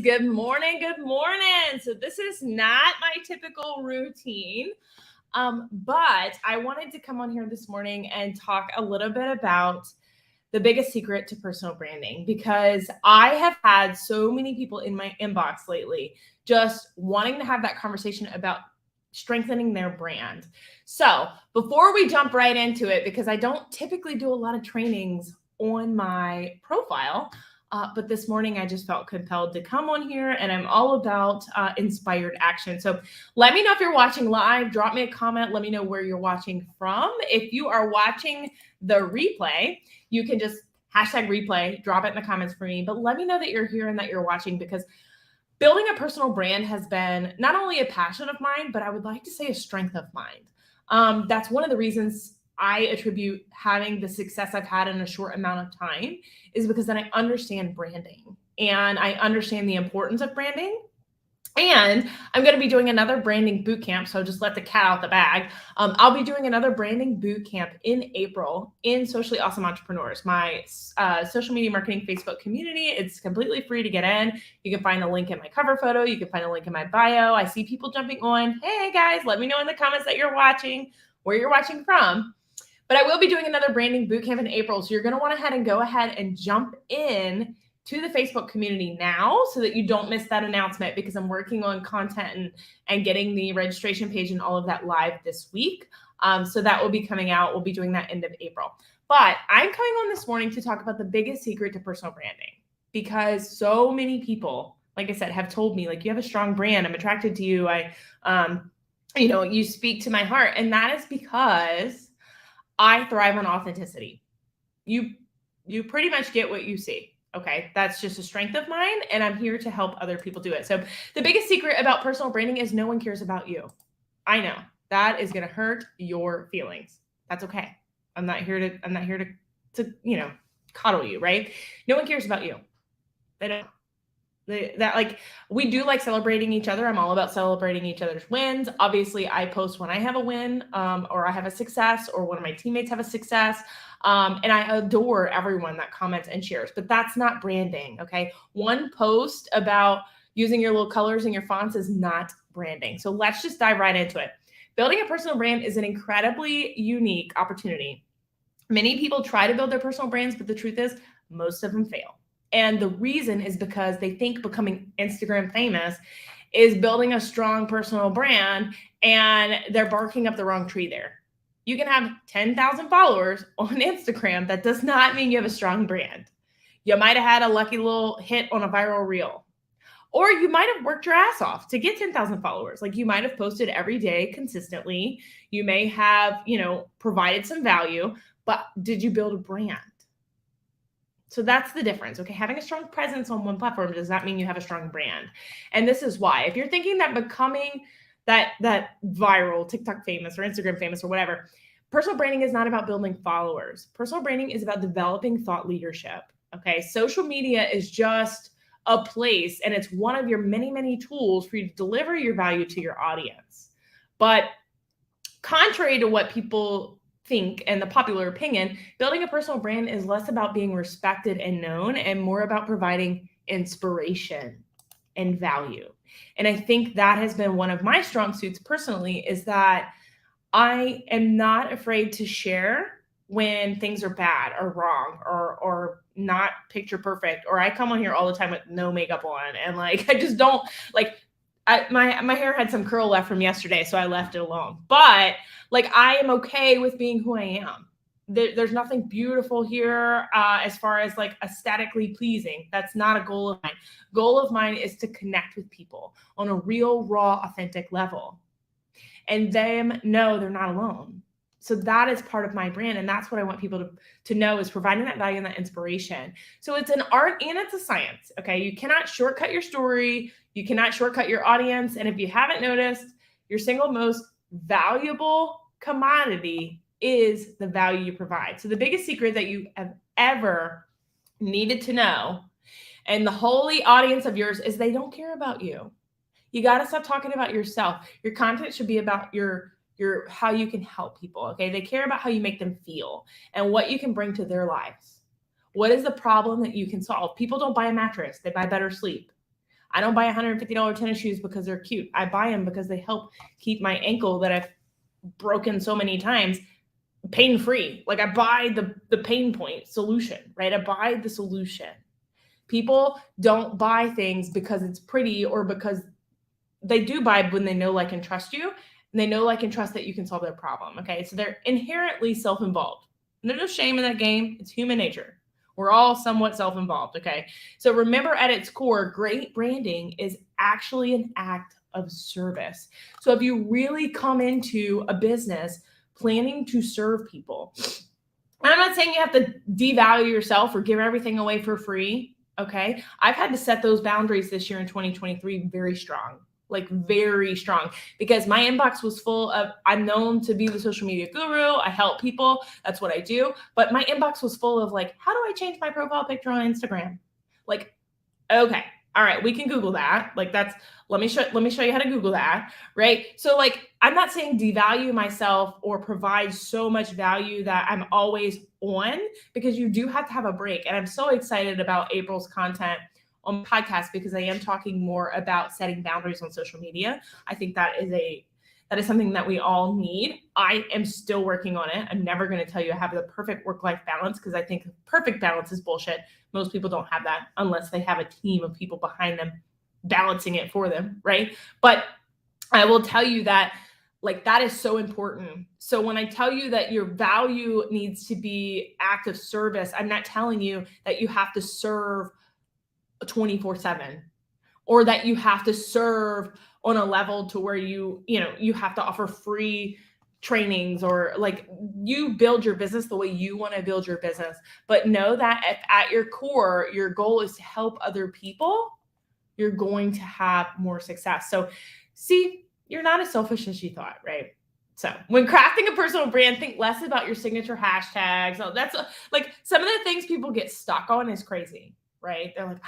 Good morning. Good morning. So this is not my typical routine, but I wanted to come on here this morning and talk a little bit about the biggest secret to personal branding, because I have had so many people in my inbox lately just wanting to have that conversation about strengthening their brand. So before we jump right into it, because I don't typically do a lot of trainings on my profile, but this morning I just felt compelled to come on here, and I'm all about inspired action. So let me know if you're watching live. Drop me a comment. Let me know where you're watching from. If you are watching the replay, you can just hashtag replay, drop it in the comments for me. But let me know that you're here and that you're watching, because building a personal brand has been not only a passion of mine, but I would like to say a strength of mine. That's one of the reasons I attribute having the success I've had in a short amount of time, is because then I understand branding and I understand the importance of branding. And I'm going to be doing another branding boot camp. So just let the cat out the bag. I'll be doing another branding boot camp in April in Socially Awesome Entrepreneurs, my social media marketing Facebook community. It's completely free to get in. You can find a link in my cover photo. You can find a link in my bio. I see people jumping on. Hey guys, let me know in the comments that you're watching, where you're watching from. But I will be doing another branding boot camp in April. So you're going to want to go ahead and jump in to the Facebook community now so that you don't miss that announcement, because I'm working on content and getting the registration page and all of that live this week. So that will be coming out. We'll be doing that end of April. But I'm coming on this morning to talk about the biggest secret to personal branding, because so many people, like I said, have told me, like, you have a strong brand. I'm attracted to you. You speak to my heart. And that is because I thrive on authenticity. You pretty much get what you see. Okay, that's just a strength of mine, and I'm here to help other people do it. So the biggest secret about personal branding is no one cares about you. I know that is going to hurt your feelings. That's okay. I'm not here to coddle you, right? No one cares about you. They don't. We do like celebrating each other. I'm all about celebrating each other's wins. Obviously, I post when I have a win, or I have a success, or one of my teammates have a success. And I adore everyone that comments and shares, but that's not branding. Okay. One post about using your little colors and your fonts is not branding. So let's just dive right into it. Building a personal brand is an incredibly unique opportunity. Many people try to build their personal brands, but the truth is most of them fail. And the reason is because they think becoming Instagram famous is building a strong personal brand, and they're barking up the wrong tree there. You can have 10,000 followers on Instagram. That does not mean you have a strong brand. You might have had a lucky little hit on a viral reel, or you might have worked your ass off to get 10,000 followers. Like, you might have posted every day consistently. You may have, provided some value, but did you build a brand? So that's the difference. Okay. Having a strong presence on one platform does not mean you have a strong brand. And this is why, if you're thinking that becoming that viral TikTok famous or Instagram famous or whatever, personal branding is not about building followers. Personal branding is about developing thought leadership. Okay. Social media is just a place, and it's one of your many, many tools for you to deliver your value to your audience. But contrary to what people think and the popular opinion, building a personal brand is less about being respected and known and more about providing inspiration and value. And I think that has been one of my strong suits personally, is that I am not afraid to share when things are bad or wrong or not picture perfect, or I come on here all the time with no makeup on, and I just don't my hair had some curl left from yesterday, so I left it alone. But I am okay with being who I am. There's nothing beautiful here as far as aesthetically pleasing. That's not a goal of mine. Goal of mine is to connect with people on a real, raw, authentic level, and them know they're not alone. So that is part of my brand, and that's what I want people to know, is providing that value and that inspiration. So it's an art and it's a science. Okay, you cannot shortcut your story. You cannot shortcut your audience. And if you haven't noticed, your single most valuable commodity is the value you provide. So the biggest secret that you have ever needed to know, and the holy audience of yours, is they don't care about you. You got to stop talking about yourself. Your content should be about your how you can help people. Okay. They care about how you make them feel and what you can bring to their lives. What is the problem that you can solve? People don't buy a mattress. They buy better sleep. I don't buy $150 tennis shoes because they're cute. I buy them because they help keep my ankle that I've broken so many times pain-free. Like I buy the pain point solution, right? I buy the solution. People don't buy things because it's pretty or because they do buy when they know, like, and trust you, and they know, like, and trust that you can solve their problem. Okay. So they're inherently self-involved. And there's no shame in that game. It's human nature. We're all somewhat self-involved. Okay. So remember, at its core, great branding is actually an act of service. So if you really come into a business planning to serve people, I'm not saying you have to devalue yourself or give everything away for free. Okay. I've had to set those boundaries this year in 2023 very strong. Like very strong, because my inbox was full of, I'm known to be the social media guru. I help people. That's what I do. But my inbox was full of like, how do I change my profile picture on Instagram? Like, okay, all right, we can Google that. Like let me show you how to Google that. Right. So like, I'm not saying devalue myself or provide so much value that I'm always on, because you do have to have a break. And I'm so excited about April's content on podcast, because I am talking more about setting boundaries on social media. I think that is something that we all need. I am still working on it. I'm never going to tell you I have the perfect work-life balance, because I think perfect balance is bullshit. Most people don't have that unless they have a team of people behind them balancing it for them, right? But I will tell you that like that is so important. So when I tell you that your value needs to be act of service, I'm not telling you that you have to serve 24/7, or that you have to serve on a level to where you have to offer free trainings, or like you build your business the way you want to build your business. But know that if at your core, your goal is to help other people, you're going to have more success. So see, you're not as selfish as you thought, right? So when crafting a personal brand, think less about your signature hashtags. So that's like some of the things people get stuck on is crazy, right? They're like,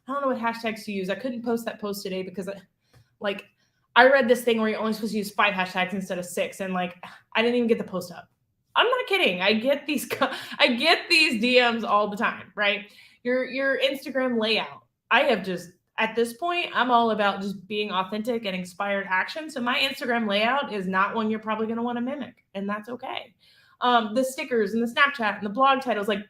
I don't know what hashtags to use. I couldn't post that post today because I read this thing where you're only supposed to use 5 hashtags instead of 6. And like, I didn't even get the post up. I'm not kidding. I get these DMs all the time, right? Your Instagram layout. I have just, at this point, I'm all about just being authentic and inspired action. So my Instagram layout is not one you're probably going to want to mimic, and that's okay. The stickers and the Snapchat and the blog titles, like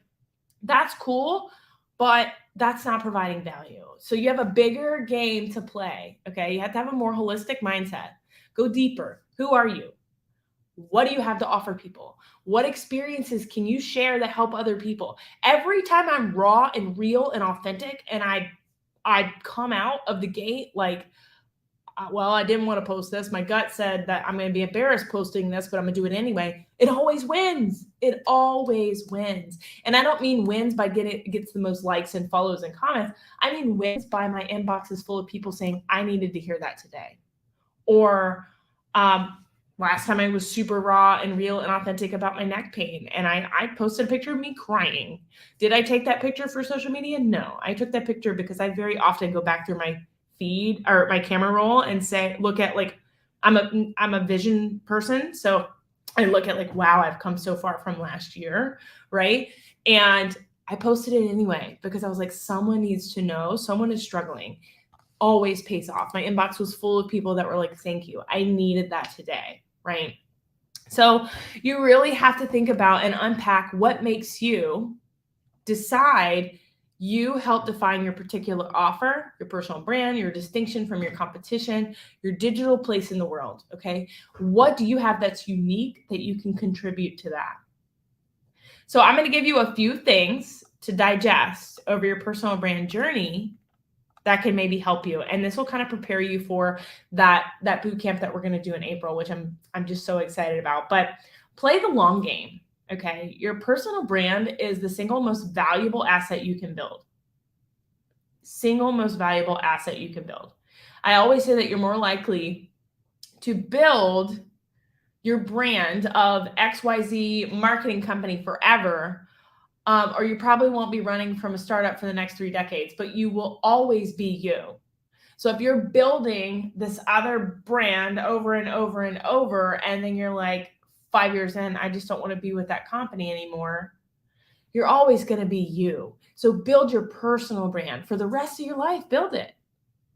that's cool, but that's not providing value. So you have a bigger game to play. Okay. You have to have a more holistic mindset. Go deeper. Who are you? What do you have to offer people? What experiences can you share that help other people? Every time I'm raw and real and authentic, and I come out of the gate like, well, I didn't want to post this. My gut said that I'm going to be embarrassed posting this, but I'm going to do it anyway. It always wins. It always wins. And I don't mean wins by gets the most likes and follows and comments. I mean wins by my inbox is full of people saying, I needed to hear that today. Or last time I was super raw and real and authentic about my neck pain, and I posted a picture of me crying. Did I take that picture for social media? No, I took that picture because I very often go back through my feed or my camera roll and look at like, I'm a vision person. So I look at like, wow, I've come so far from last year. Right. And I posted it anyway, because I was like, someone needs to know, someone is struggling. Always pays off. My inbox was full of people that were like, thank you. I needed that today. Right. So you really have to think about and unpack what makes you decide. You help define your particular offer, your personal brand, your distinction from your competition, your digital place in the world. Okay. What do you have that's unique that you can contribute to that? So I'm going to give you a few things to digest over your personal brand journey that can maybe help you. And this will kind of prepare you for that boot camp that we're going to do in April, which I'm just so excited about. But play the long game. Okay. Your personal brand is the single most valuable asset you can build. Single most valuable asset you can build. I always say that you're more likely to build your brand of XYZ marketing company forever, or you probably won't be running from a startup for the next 3 decades, but you will always be you. So if you're building this other brand over and over and over, and then you're like 5 years in, I just don't want to be with that company anymore, you're always going to be you. So build your personal brand for the rest of your life. Build it.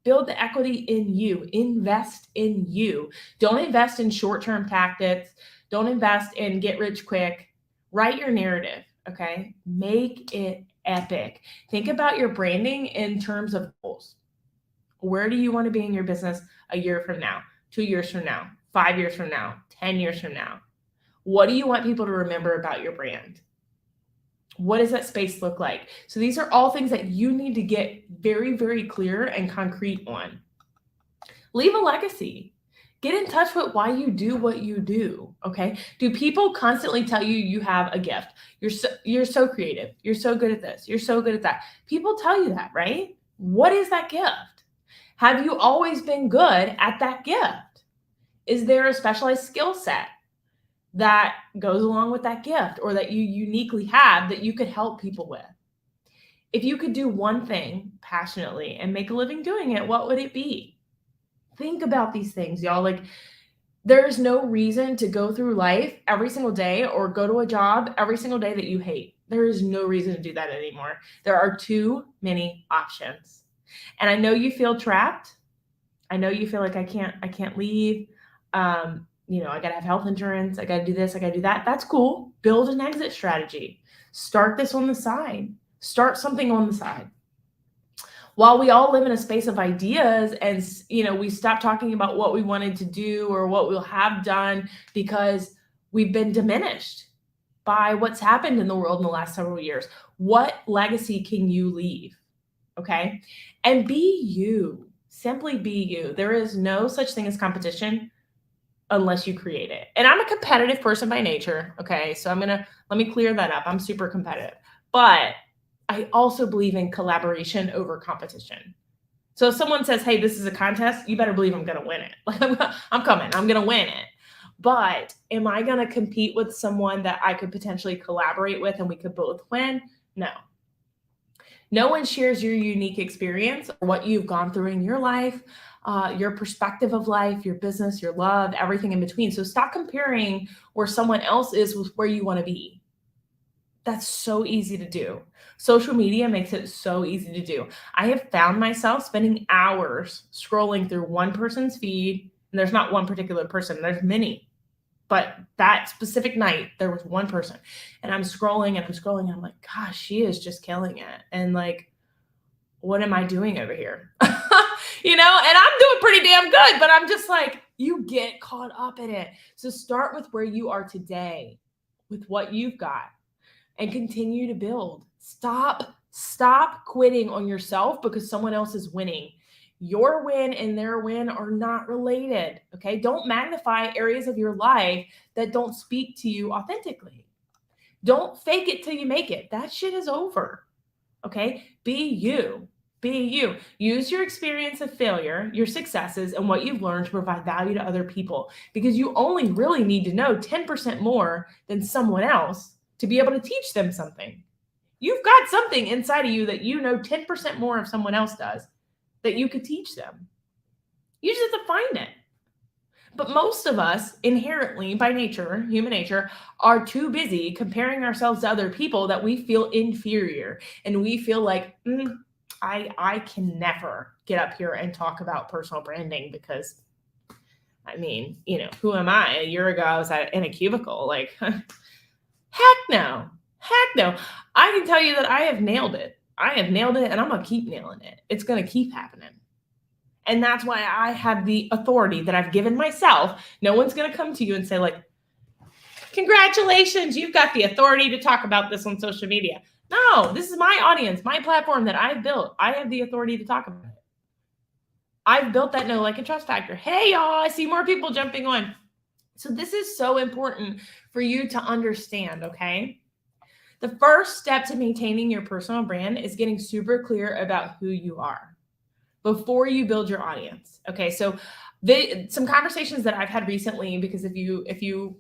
Build the equity in you. Invest in you. Don't invest in short-term tactics. Don't invest in get rich quick. Write your narrative, okay? Make it epic. Think about your branding in terms of goals. Where do you want to be in your business a year from now, 2 years from now, 5 years from now, 10 years from now? What do you want people to remember about your brand? What does that space look like? So these are all things that you need to get very, very clear and concrete on. Leave a legacy. Get in touch with why you do what you do, okay? Do people constantly tell you you have a gift? You're so creative. You're so good at this. You're so good at that. People tell you that, right? What is that gift? Have you always been good at that gift? Is there a specialized skill set that goes along with that gift or that you uniquely have that you could help people with? If you could do one thing passionately and make a living doing it, what would it be? Think about these things, y'all. Like, there's no reason to go through life every single day or go to a job every single day that you hate. There is no reason to do that anymore. There are too many options. And I know you feel trapped. I know you feel like I can't leave. I got to have health insurance. I got to do this. I got to do that. That's cool. Build an exit strategy. Start this on the side. Start something on the side. While we all live in a space of ideas and, we stop talking about what we wanted to do or what we'll have done because we've been diminished by what's happened in the world in the last several years. What legacy can you leave? Okay. And be you. Simply be you. There is no such thing as competition unless you create it. And I'm a competitive person by nature. Okay. So let me clear that up. I'm super competitive, but I also believe in collaboration over competition. So if someone says, hey, this is a contest, you better believe I'm going to win it. Like I'm coming, I'm going to win it. But am I going to compete with someone that I could potentially collaborate with and we could both win? No. No one shares your unique experience or what you've gone through in your life, your perspective of life, your business, your love, everything in between. So stop comparing where someone else is with where you want to be. That's so easy to do. Social media makes it so easy to do. I have found myself spending hours scrolling through one person's feed, and there's not one particular person, there's many. But that specific night, there was one person, and I'm scrolling and I'm like, gosh, she is just killing it. And like, what am I doing over here? And I'm doing pretty damn good, but I'm just like, you get caught up in it. So start with where you are today, with what you've got, and continue to build. Stop quitting on yourself because someone else is winning. Your win and their win are not related, okay? Don't magnify areas of your life that don't speak to you authentically. Don't fake it till you make it. That shit is over, okay? Be you. Be you. Use your experience of failure, your successes, and what you've learned to provide value to other people, because you only really need to know 10% more than someone else to be able to teach them something. You've got something inside of you that 10% more of someone else does that you could teach them. You just have to find it. But most of us inherently, by nature, human nature, are too busy comparing ourselves to other people that we feel inferior. And we feel like, I can never get up here and talk about personal branding because, who am I? A year ago, I was in a cubicle. Like, heck no. I can tell you that I have nailed it. And I'm going to keep nailing it. It's going to keep happening. And that's why I have the authority that I've given myself. No one's going to come to you and say, like, congratulations, you've got the authority to talk about this on social media. No, this is my audience, my platform that I've built. I have the authority to talk about it. I've built that know, like, and trust factor. Hey, y'all, I see more people jumping on. So this is so important for you to understand, okay? The first step to maintaining your personal brand is getting super clear about who you are before you build your audience. Okay, so some conversations that I've had recently, because if you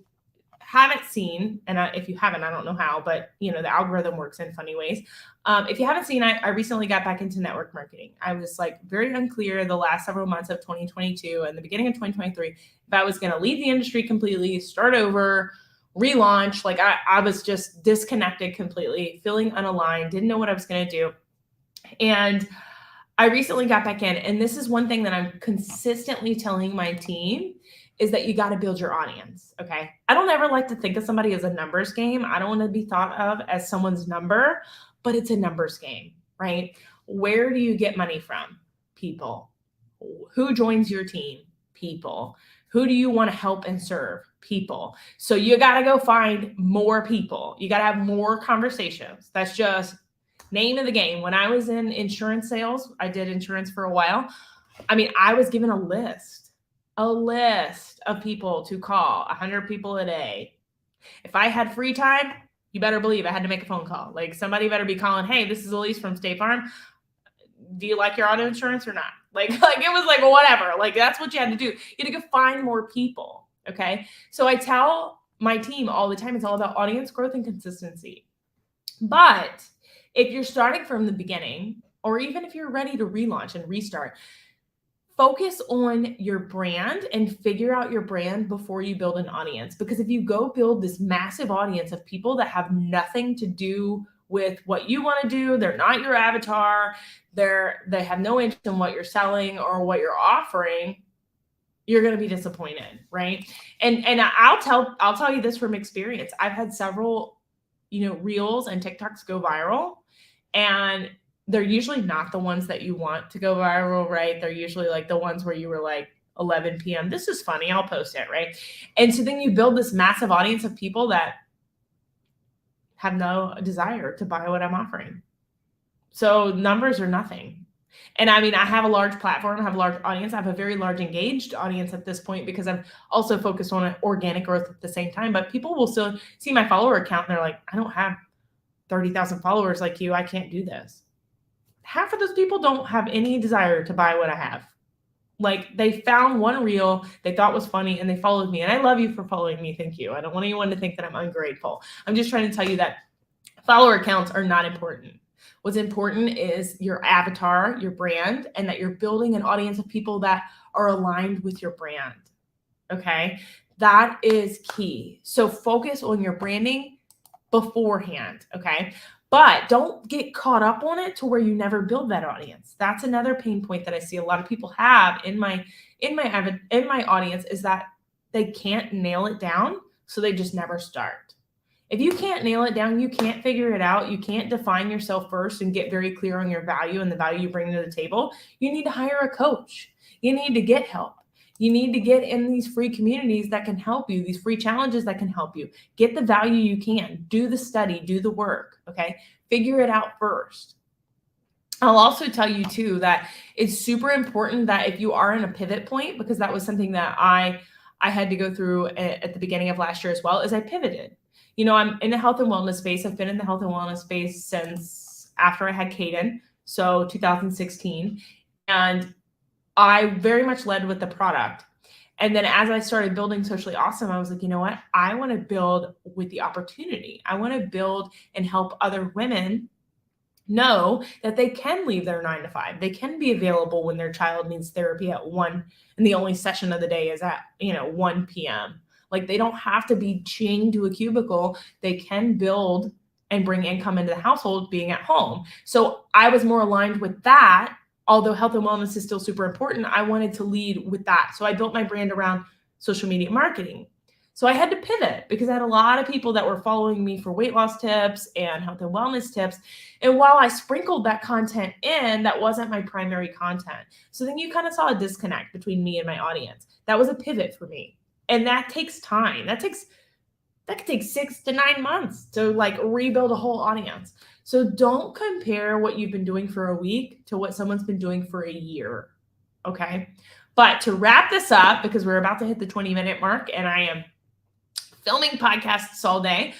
haven't seen, and if you haven't, I don't know how, but the algorithm works in funny ways. If you haven't seen, I recently got back into network marketing. I was like very unclear the last several months of 2022 and the beginning of 2023 if I was going to leave the industry completely, start over, relaunch. Like I was just disconnected completely, feeling unaligned, didn't know what I was going to do. And I recently got back in, and this is one thing that I'm consistently telling my team is that you got to build your audience. Okay. I don't ever like to think of somebody as a numbers game. I don't want to be thought of as someone's number, but it's a numbers game, right? Where do you get money from? People. Who joins your team? People. Who do you want to help and serve? People. So you got to go find more people. You got to have more conversations. That's just name of the game. When I was in insurance sales, I did insurance for a while. I mean, I was given a list of people to call, 100 people a day. If I had free time, you better believe I had to make a phone call. Like somebody better be calling, hey, this is Elise from State Farm. Do you like your auto insurance or not? Like it was like whatever. Like that's what you had to do. You had to go find more people. Okay. So I tell my team all the time, it's all about audience growth and consistency. But if you're starting from the beginning, or even if you're ready to relaunch and restart, focus on your brand and figure out your brand before you build an audience. Because if you go build this massive audience of people that have nothing to do with what you want to do, they're not your avatar, they have no interest in what you're selling or what you're offering, you're going to be disappointed, right? And I'll tell you this from experience. I've had several, reels and TikToks go viral, and they're usually not the ones that you want to go viral, right? They're usually like the ones where you were like 11 p.m. This is funny. I'll post it, right? And so then you build this massive audience of people that have no desire to buy what I'm offering. So numbers are nothing. And I mean, I have a large platform, I have a large audience, I have a very large engaged audience at this point because I'm also focused on organic growth at the same time. But people will still see my follower account and they're like, I don't have 30,000 followers like you. I can't do this. Half of those people don't have any desire to buy what I have. Like they found one reel they thought was funny and they followed me. And I love you for following me. Thank you. I don't want anyone to think that I'm ungrateful. I'm just trying to tell you that follower accounts are not important. What's important is your avatar, your brand, and that you're building an audience of people that are aligned with your brand. Okay. That is key. So focus on your branding beforehand. Okay. But don't get caught up on it to where you never build that audience. That's another pain point that I see a lot of people have in my audience is that they can't nail it down, so they just never start. If you can't nail it down, you can't figure it out, you can't define yourself first and get very clear on your value and the value you bring to the table, you need to hire a coach. You need to get help. You need to get in these free communities that can help you, these free challenges that can help you. Get the value you can. Do the study, do the work, okay? Figure it out first. I'll also tell you too that it's super important that if you are in a pivot point, because that was something that I had to go through at the beginning of last year as well, is I pivoted. I'm in the health and wellness space. I've been in the health and wellness space since after I had Caden, so 2016. And I very much led with the product. And then as I started building Socially Awesome, I was like, you know what? I want to build with the opportunity. I want to build and help other women know that they can leave their 9 to 5. They can be available when their child needs therapy at 1, and the only session of the day is at, 1 p.m. Like they don't have to be chained to a cubicle. They can build and bring income into the household being at home. So I was more aligned with that. Although health and wellness is still super important, I wanted to lead with that. So I built my brand around social media marketing. So I had to pivot because I had a lot of people that were following me for weight loss tips and health and wellness tips. And while I sprinkled that content in, that wasn't my primary content. So then you kind of saw a disconnect between me and my audience. That was a pivot for me. And that takes time. That could take 6 to 9 months to like rebuild a whole audience. So don't compare what you've been doing for a week to what someone's been doing for a year. Okay. But to wrap this up, because we're about to hit the 20-minute mark and I am filming podcasts all day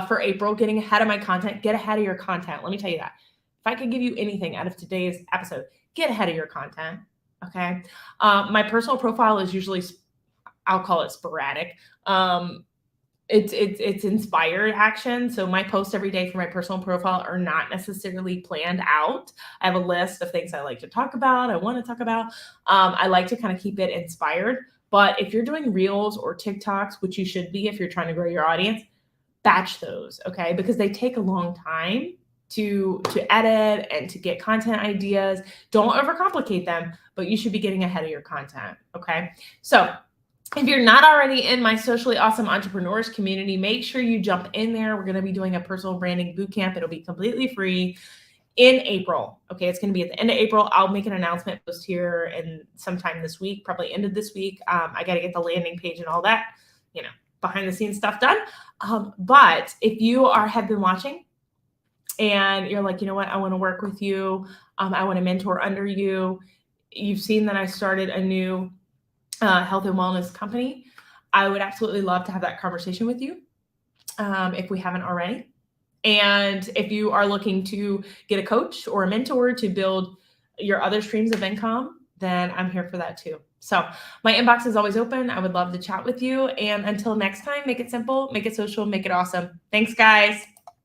for April, getting ahead of my content, get ahead of your content. Let me tell you that. If I could give you anything out of today's episode, get ahead of your content. Okay. My personal profile is usually, I'll call it sporadic. It's inspired action. So my posts every day for my personal profile are not necessarily planned out. I have a list of things I like to talk about. I want to talk about. I like to kind of keep it inspired. But if you're doing reels or TikToks, which you should be if you're trying to grow your audience, batch those, okay? Because they take a long time. to edit and to get content ideas. Don't overcomplicate them, but you should be getting ahead of your content. Okay. So if you're not already in my Socially Awesome Entrepreneurs community, make sure you jump in there. We're going to be doing a personal branding bootcamp. It'll be completely free in April. Okay. It's going to be at the end of April. I'll make an announcement post here and sometime this week, probably end of this week. I got to get the landing page and all that, behind the scenes stuff done. But if you have been watching and you're like, you know what, I want to work with you. I want to mentor under you. You've seen that I started a new health and wellness company. I would absolutely love to have that conversation with you if we haven't already. And if you are looking to get a coach or a mentor to build your other streams of income, then I'm here for that too. So my inbox is always open. I would love to chat with you. And until next time, make it simple, make it social, make it awesome. Thanks, guys.